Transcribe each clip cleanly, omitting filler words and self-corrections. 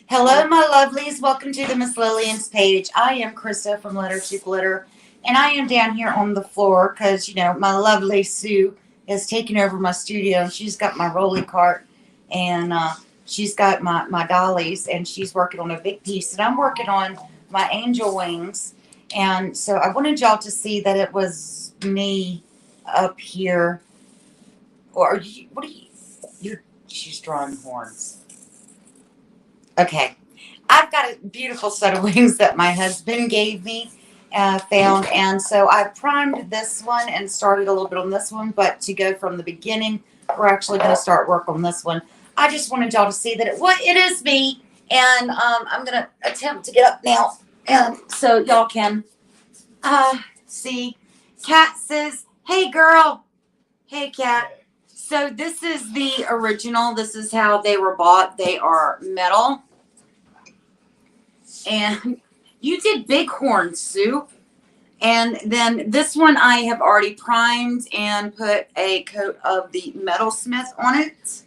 Hello, my lovelies. Welcome to the Miss Lillian's page. I am Crysta from Letter to Glitter, and I am down here on the floor because, you know, my lovely Sue has taken over my studio, and she's got my rolly cart, and she's got my dollies, and she's working on a big piece, and I'm working on my angel wings. And so I wanted y'all to see that it was me up here. Or are you, what are you? She's drawing horns. Okay. I've got a beautiful set of wings that my husband gave me, found. And so I primed this one and started a little bit on this one. But to go from the beginning, we're actually going to start work on this one. I just wanted y'all to see that it is me. And I'm going to attempt to get up now. And so y'all can see. Cat says, hey, girl. Hey, Cat. So this is the original. This is how they were bought. They are metal. And you did bighorn, Sue. And then this one I have already primed and put a coat of the Metalsmith on it.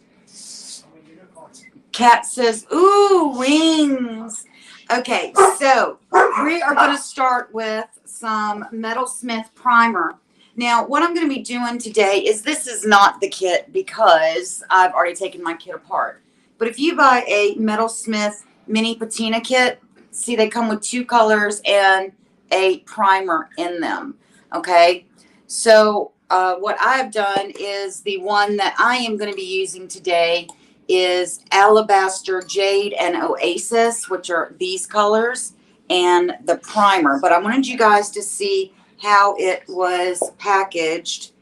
Cat says, ooh, wings. Okay, so we are going to start with some Metalsmith primer. Now, what I'm going to be doing today is this is not the kit because I've already taken my kit apart. But if you buy a Metalsmith Mini Patina kit, see they come with 2 colors and a primer in them. Okay, so what I've done is the one that I am going to be using today is Alabaster, Jade, and Oasis, which are these colors, and the primer. But I wanted you guys to see how it was packaged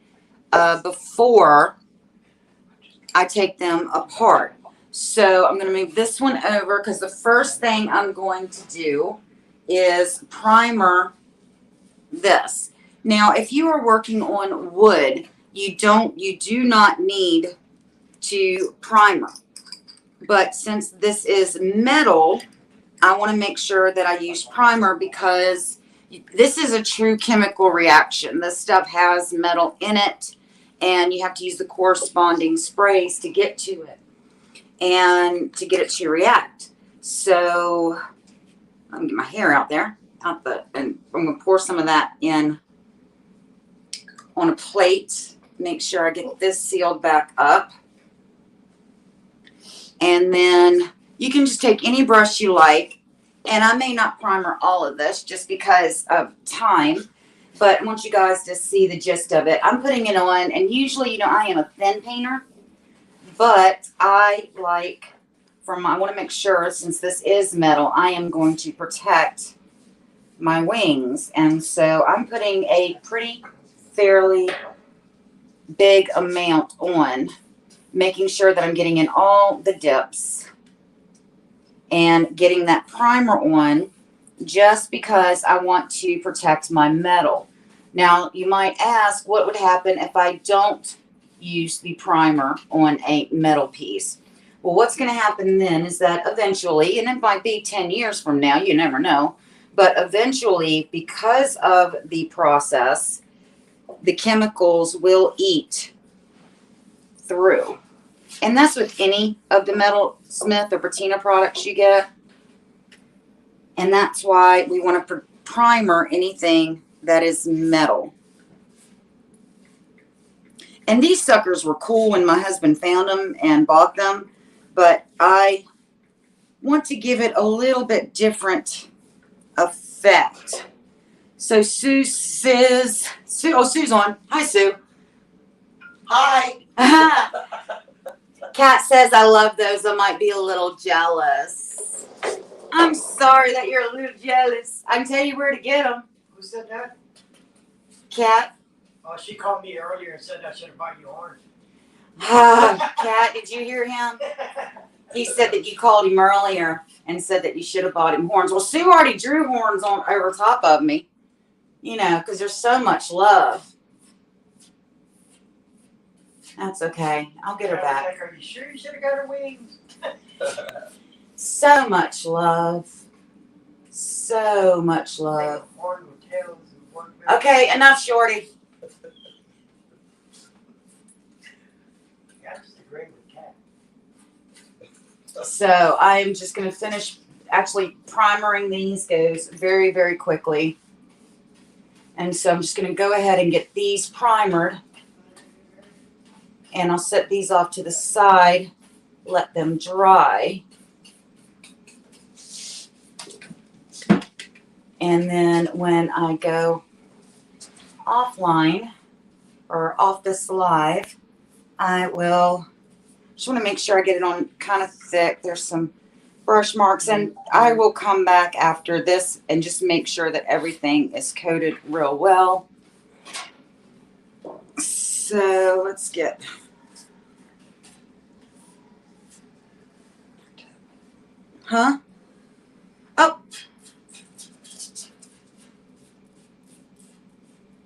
before I take them apart. So I'm going to move this one over because the first thing I'm going to do is primer this. Now, if you are working on wood, you do not need to primer. But since this is metal, I want to make sure that I use primer because this is a true chemical reaction. This stuff has metal in it, and you have to use the corresponding sprays to get to it and to get it to react. So let me get my hair out there, and I'm going to pour some of that in on a plate. Make sure I get this sealed back up. And then you can just take any brush you like. And I may not primer all of this just because of time. But I want you guys to see the gist of it. I'm putting it on. And usually, you know, I am a thin painter. But I like, I want to make sure, since this is metal, I am going to protect my wings. And so I'm putting a pretty fairly big amount on, making sure that I'm getting in all the dips and getting that primer on just because I want to protect my metal. Now, you might ask what would happen if I don't use the primer on a metal piece. Well, what's going to happen then is that eventually, and it might be 10 years from now, you never know, but eventually, because of the process, the chemicals will eat through. And that's with any of the Metalsmith or Patina products you get. And that's why we want to primer anything that is metal. And these suckers were cool when my husband found them and bought them. But I want to give it a little bit different effect. So Sue says, Sue's on. Hi, Sue. Hi. Kat says, I love those. I might be a little jealous. I'm sorry that you're a little jealous. I can tell you where to get them. Who said that? Kat. Oh, she called me earlier and said I should have bought you orange. Kat, did you hear him? He said that you called him earlier and said that you should have bought him horns. Well, Sue already drew horns on over top of me. You know, because there's so much love. That's okay. I'll get her back. Like, are you sure you should have got her wings? So much love. So much love. Okay, enough, Shorty. That's the great with Cat. So I'm just going to finish, actually primering these goes very, very quickly. And so I'm just going to go ahead and get these primered. And I'll set these off to the side, let them dry. And then when I go offline or off this live, I will just want to make sure I get it on kind of thick. There's some brush marks, and I will come back after this and just make sure that everything is coated real well. So let's get, oh,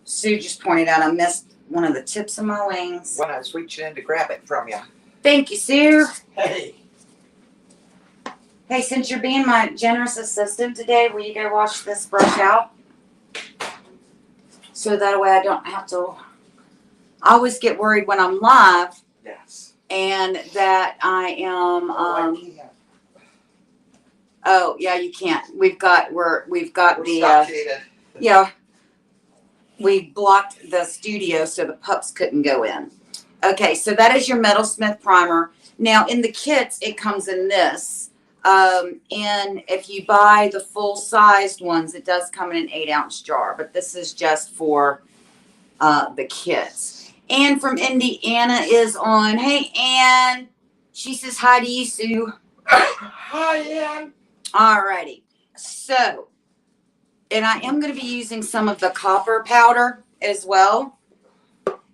Sue just pointed out I missed one of the tips of my wings. When I was reaching in to grab it from you. Thank you, Sue. Hey. Hey, since you're being my generous assistant today, will you go wash this brush out? So that way I don't have to. I always get worried when I'm live Yes. and that I am. I can't. Oh yeah, you can't. We've got We're the stockaded. yeah. We blocked the studio so the pups couldn't go in. Okay, so that is your Metalsmith primer. Now in the kits, it comes in this. And if you buy the full-sized ones, it does come in an 8-ounce jar. But this is just for the kits. Ann from Indiana is on. Hey, Ann. She says hi to you, Sue. Hi, Ann. Alrighty. So, and I am going to be using some of the copper powder as well.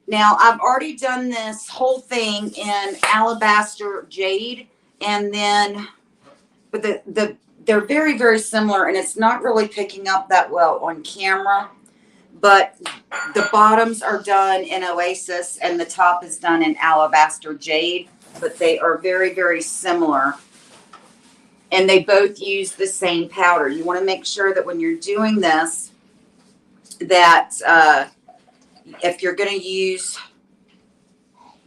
Now, I've already done this whole thing in Alabaster Jade, and then, but they're very, very similar, and it's not really picking up that well on camera. But the bottoms are done in Oasis, and the top is done in Alabaster Jade, but they are very, very similar. And they both use the same powder. You want to make sure that when you're doing this, that if you're going to use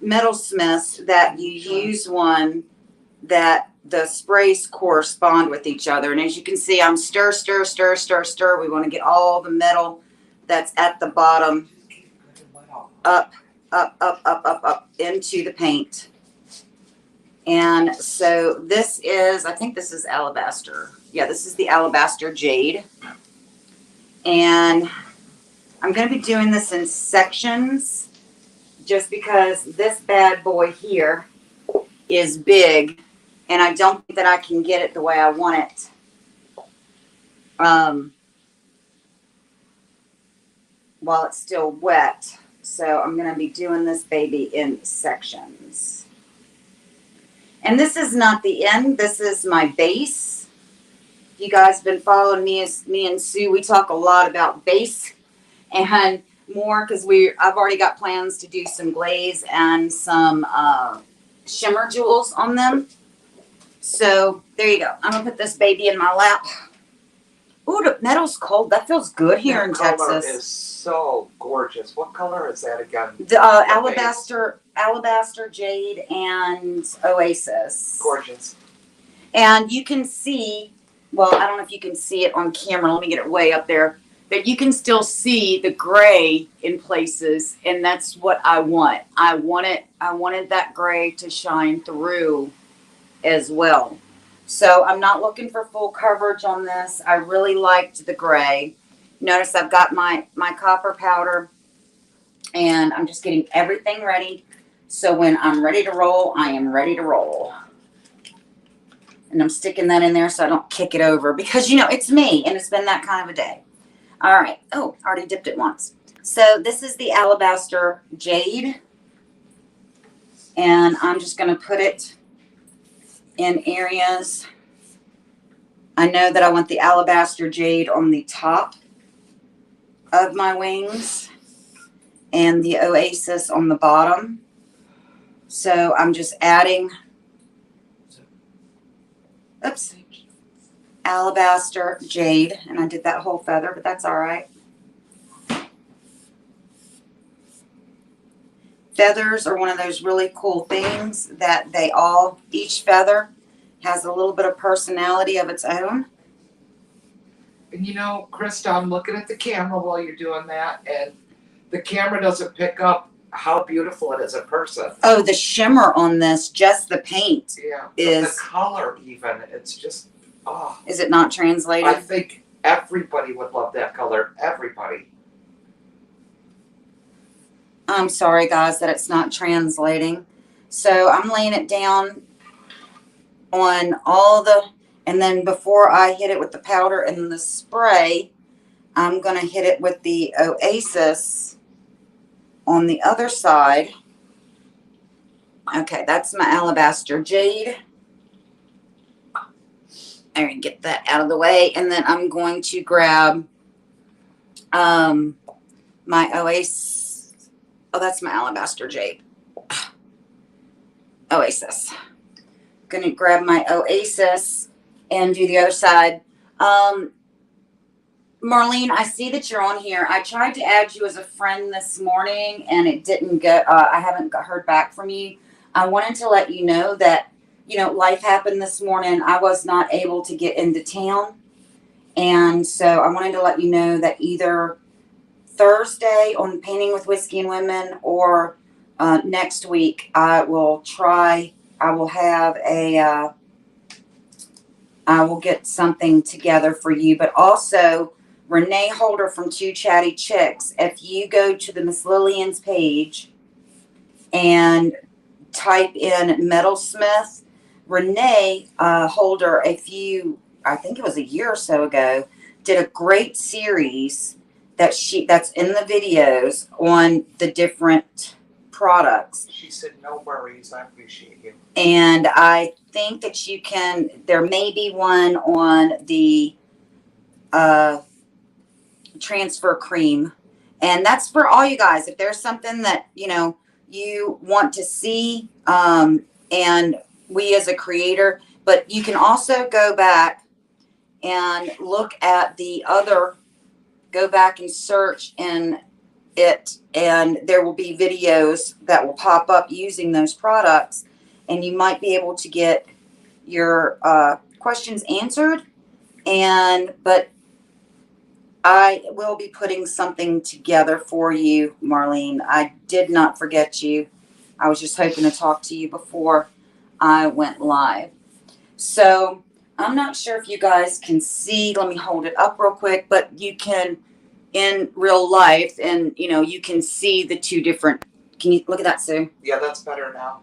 Metalsmiths, that you use one that the sprays correspond with each other. And as you can see, I'm stir, stir, stir, stir, stir. We want to get all the metal that's at the bottom up, up, up, up, up, up into the paint. And so this is, I think this is Alabaster. Yeah, this is the Alabaster Jade. And I'm going to be doing this in sections just because this bad boy here is big. And I don't think that I can get it the way I want it. While it's still wet. So I'm going to be doing this baby in sections. And this is not the end. This is my base. You guys have been following me and Sue. We talk a lot about base and more because I've already got plans to do some glaze and some shimmer jewels on them. So there you go. I'm going to put this baby in my lap. Ooh, the metal's cold. That feels good here in That Texas. color is so gorgeous. What color is that again? The Alabaster Jade and Oasis. Gorgeous. And you can see, well, I don't know if you can see it on camera. Let me get it way up there. But you can still see the gray in places, and that's what I want. I wanted that gray to shine through as well. So I'm not looking for full coverage on this. I really liked the gray. Notice I've got my copper powder, and I'm just getting everything ready. So when I'm ready to roll, I am ready to roll. And I'm sticking that in there so I don't kick it over because, you know, it's me, and it's been that kind of a day. All right. Oh, I already dipped it once. So this is the Alabaster Jade, and I'm just going to put it in areas. I know that I want the Alabaster Jade on the top of my wings and the Oasis on the bottom. So I'm just adding, oops, Alabaster Jade, and I did that whole feather, but that's all right. Feathers are one of those really cool things that each feather has a little bit of personality of its own. And you know, Crysta, I'm looking at the camera while you're doing that, and the camera doesn't pick up how beautiful it is in person. Oh, the shimmer on this, just the paint. Yeah. Is the color even, it's just, oh. Is it not translated? I think everybody would love that color. Everybody. I'm sorry, guys, that it's not translating. So I'm laying it down on all the, and then before I hit it with the powder and the spray, I'm going to hit it with the Oasis on the other side. Okay, that's my Alabaster Jade. I can get that out of the way. And then I'm going to grab my Oasis. Oh, that's my Alabaster Jade. Oasis. Going to grab my Oasis and do the other side. Marlene, I see that you're on here. I tried to add you as a friend this morning, and it didn't get. I haven't heard back from you. I wanted to let you know that, you know, life happened this morning. I was not able to get into town, and so I wanted to let you know that either Thursday on Painting with Whiskey and Women or next week I will try. I will have a. I will get something together for you, but also Renee Holder from Two Chatty Chicks. If you go to the Miss Lillian's page and type in Metalsmith, Renee Holder, I think it was a year or so ago, did a great series that's in the videos on the different products. She said, no worries, I appreciate you. And I think that there may be one on the transfer cream. And that's for all you guys. If there's something that, you know, you want to see, and we as a creator, but you can also go back and look at the other, go back and search in it, and there will be videos that will pop up using those products, and you might be able to get your questions answered. But I will be putting something together for you, Marlene. I did not forget you. I was just hoping to talk to you before I went live. So I'm not sure if you guys can see. Let me hold it up real quick, but you can in real life, and you know, you can see the two different. Can you look at that, Sue? Yeah, that's better now.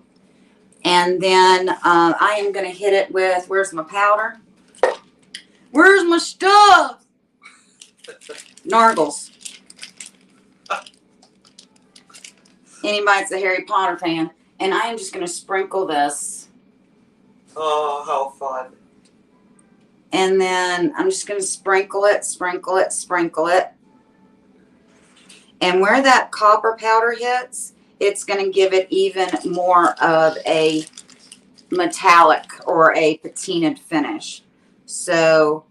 And then I am going to hit it with, where's my powder? Where's my stuff? Nargles. Anybody's a Harry Potter fan. And I am just going to sprinkle this. Oh, how fun. And then I'm just going to sprinkle it, sprinkle it, sprinkle it. And where that copper powder hits, it's going to give it even more of a metallic or a patinaed finish. So,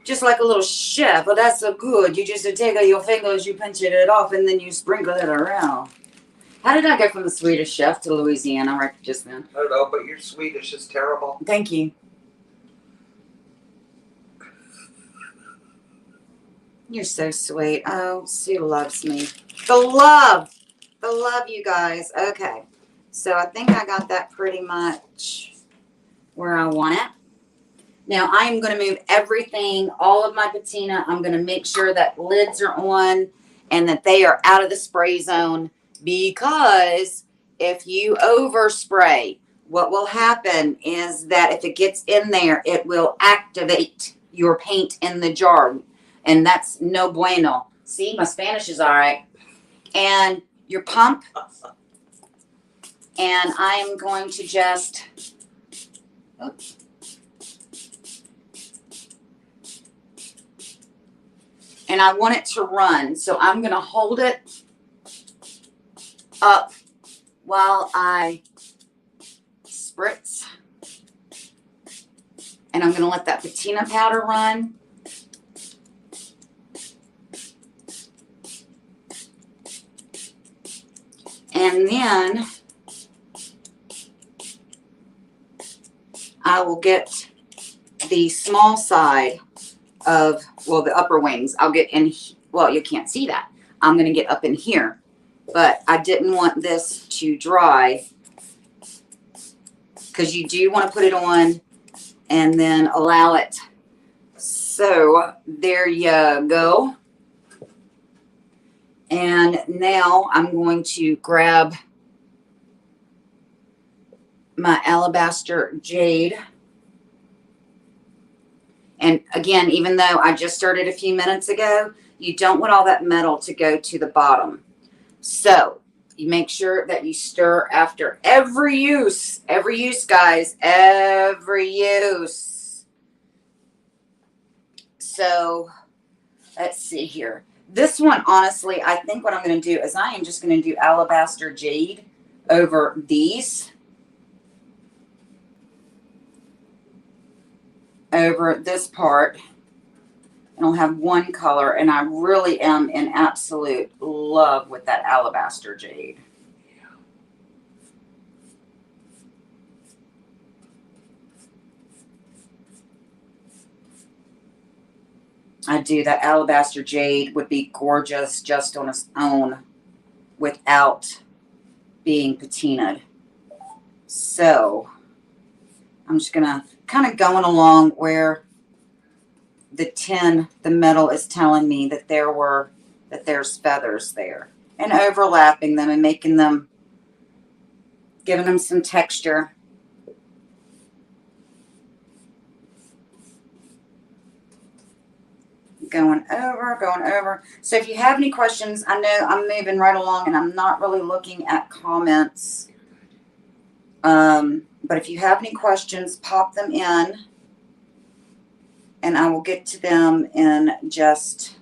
just like a little chef. Well, that's so good. You just take your fingers, you pinch it off, and then you sprinkle it around. How did I go from the Swedish chef to Louisiana right just then? I don't know, but your Swedish is terrible. Thank you. You're so sweet. Oh, Sue loves me. The love, you guys. Okay. So I think I got that pretty much where I want it. Now I am going to move everything, all of my patina. I'm going to make sure that lids are on and that they are out of the spray zone, because if you overspray, what will happen is that if it gets in there, it will activate your paint in the jar. And that's no bueno. See, my Spanish is all right. And your pump. And I am going to just, oops. And I want it to run. So I'm going to hold it up while I spritz. And I'm going to let that patina powder run. And then I will get the small side of, well, the upper wings. I'll get in, well, you can't see that. I'm going to get up in here. But I didn't want this to dry because you do want to put it on and then allow it. So there you go. And now I'm going to grab my Alabaster Jade. And again, even though I just stirred a few minutes ago, you don't want all that metal to go to the bottom. So you make sure that you stir after every use. Every use, guys. Every use. So let's see here. This one, honestly, I think what I'm going to do is I am just going to do Alabaster Jade over these. Over this part. And I'll have one color. And I really am in absolute love with that Alabaster Jade. I do. That Alabaster Jade would be gorgeous just on its own without being patinaed. So I'm just going to kind of going along where the tin, the metal is telling me that there's feathers there, and overlapping them and making them, giving them some texture. Going over. So if you have any questions, I know I'm moving right along and I'm not really looking at comments. But if you have any questions, pop them in and I will get to them in just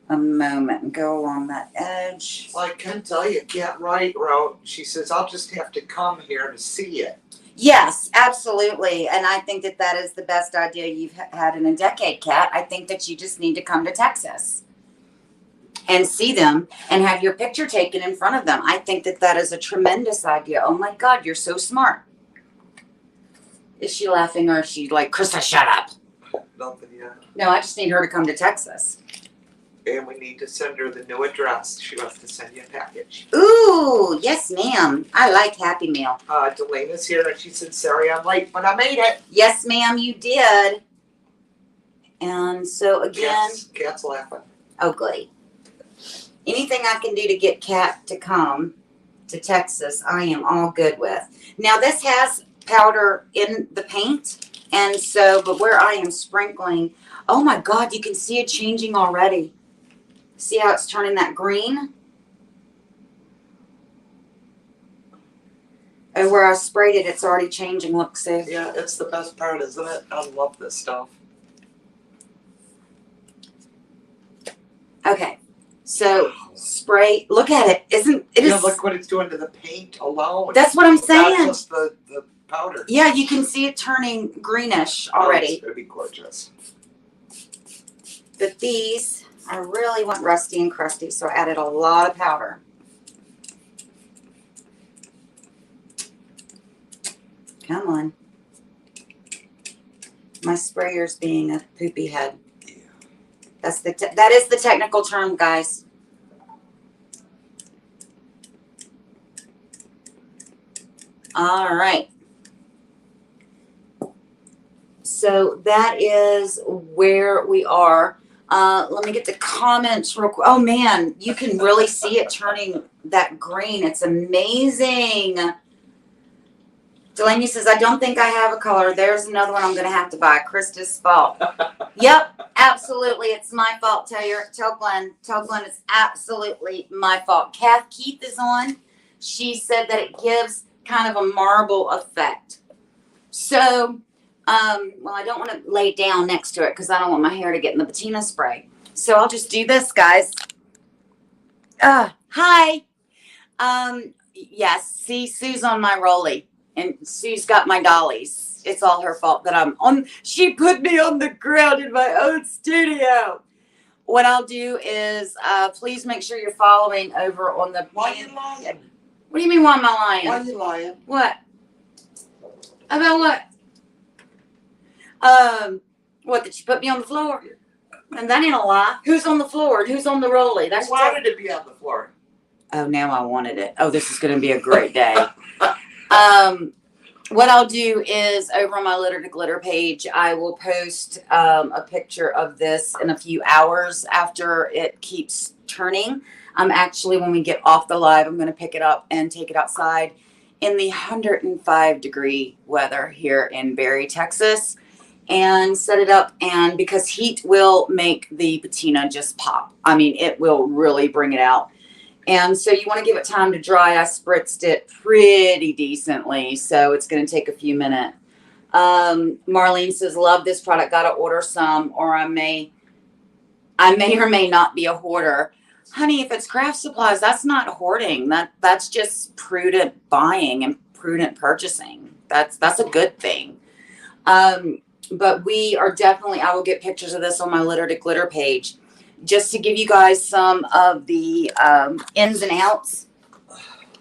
a moment and go along that edge. Well, I can tell you, Cat Wright wrote, she says, I'll just have to come here to see it. Yes, absolutely. And I think that that is the best idea you've had in a decade, Kat. I think that you just need to come to Texas and see them and have your picture taken in front of them. I think that that is a tremendous idea. Oh my God, you're so smart. Is she laughing or is she like, Crysta, shut up? Nothing yet. No, I just need her to come to Texas. And we need to send her the new address. She wants to send you a package. Ooh, yes, ma'am. I like Happy Meal. Delena's here and she said, sorry I'm late, but I made it. Yes, ma'am, you did. And so again. Cat's laughing. Oh, good. Anything I can do to get Kat to come to Texas, I am all good with. Now, this has powder in the paint. And so, but where I am sprinkling, oh my God, you can see it changing already. See how it's turning that green? And where I sprayed it, it's already changing. Look, see? Yeah, it's the best part, isn't it? I love this stuff. Okay. So, spray. Look at it. Isn't it? Yeah, Is, look what it's doing to the paint alone. that's what I'm saying. Not just the powder. Yeah, you can see it turning greenish already. It's going to be gorgeous. But these, I really want rusty and crusty, so I added a lot of powder. Come on. My sprayer's being a poopy head. Yeah. That is the technical term, guys. All right. So that is where we are. Let me get the comments real quick. Oh man, you can really see it turning that green. It's amazing. Delaney says, I don't think I have a color. There's another one I'm going to have to buy. Crysta's fault. Yep, absolutely. It's my fault. Tell Glenn it's absolutely my fault. Keith is on. She said that it gives kind of a marble effect. So, well, I don't want to lay down next to it because I don't want my hair to get in the patina spray. So I'll just do this, guys. Hi. Yes, see, Sue's on my rollie. And Sue's got my dollies. It's all her fault that I'm on. She put me on the ground in my own studio. What I'll do is, please make sure you're following over on the. Why are you lying? What do you mean, why am I lying? Why are you lying? What? About what? What, did you put me on the floor? And that ain't a lie. Who's on the floor and who's on the rollie? I That's wanted to be on the floor. Oh, now I wanted it. Oh, this is going to be a great day. What I'll do is over on my Litter to Glitter page, I will post a picture of this in a few hours after it keeps turning. I'm actually, when we get off the live, I'm going to pick it up and take it outside in the 105-degree weather here in Berry, Texas, and set it up. And because heat will make the patina just pop. I mean, it will really bring it out. And so you want to give it time to dry. I spritzed it pretty decently, so it's going to take a few minutes. Marlene says, love this product. Got to order some, or I may or may not be a hoarder. Honey, if it's craft supplies, that's not hoarding. That's just prudent buying and prudent purchasing. That's a good thing. But we are definitely, I will get pictures of this on my Litter to Glitter page. Just to give you guys some of the ins and outs.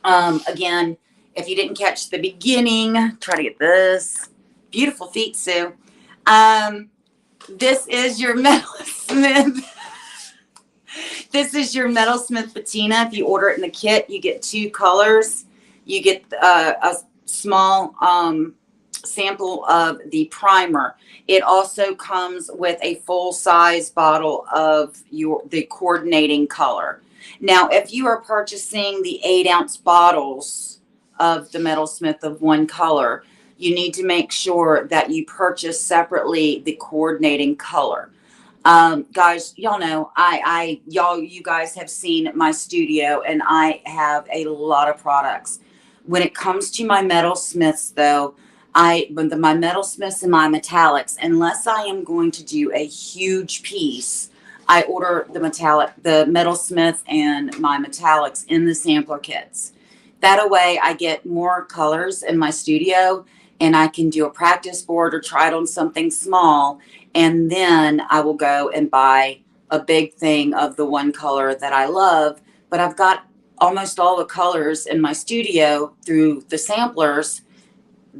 Again, if you didn't catch the beginning, try to get this. Beautiful feet, Sue. This is your Metalsmith. This is your Metalsmith Patina. If you order it in the kit, you get 2 colors. You get a small sample of the primer. It also comes with a full-size bottle of the coordinating color. Now, if you are purchasing the 8-ounce bottles of the Metalsmith of one color, you need to make sure that you purchase separately the coordinating color. Guys, y'all know you guys have seen my studio, and I have a lot of products. When it comes to my Metalsmiths, though, my Metalsmiths and my metallics, unless I am going to do a huge piece, I order the Metalsmith and my metallics in the sampler kits. That way I get more colors in my studio, and I can do a practice board or try it on something small, and then I will go and buy a big thing of the one color that I love. But I've got almost all the colors in my studio through the samplers.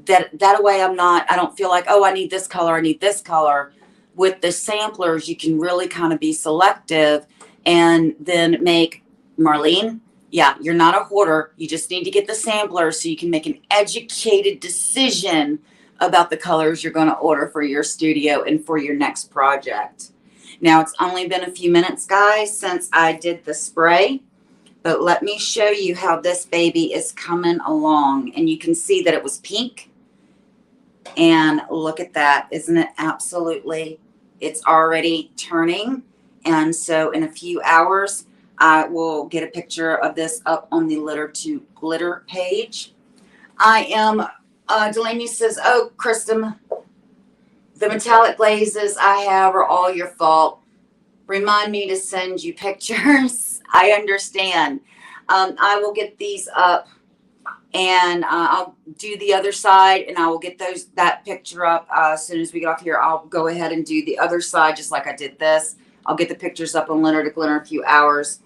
That way I don't feel like, oh, I need this color, I need this color. With the samplers, you can really kind of be selective and then make, Marlene, yeah, you're not a hoarder. You just need to get the sampler so you can make an educated decision about the colors you're going to order for your studio and for your next project. Now, it's only been a few minutes, guys, since I did the spray. But let me show you how this baby is coming along. And you can see that it was pink. And look at that. Isn't it absolutely? It's already turning. And so in a few hours, I will get a picture of this up on the Litter to Glitter page. I am, Delaney says, oh, Crysta, the metallic glazes I have are all your fault. Remind me to send you pictures. I understand. I will get these up, and I'll do the other side, and I will get that picture up as soon as we get off here. I'll go ahead and do the other side just like I did this. I'll get the pictures up on Litter to Glitter in a few hours.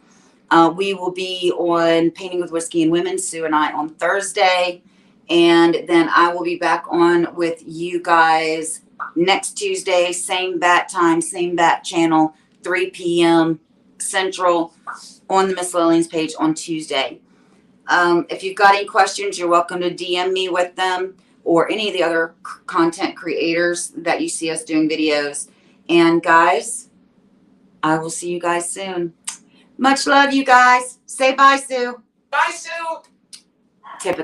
We will be on Painting with Whiskey and Women, Sue and I, on Thursday, and then I will be back on with you guys next Tuesday, same bat time, same bat channel, 3 p.m. Central, on the Miss Lillian's page on Tuesday. If you've got any questions, you're welcome to DM me with them, or any of the other content creators that you see us doing videos. And guys, I will see you guys soon. Much love, you guys. Say bye, Sue. Bye, Sue. Typical.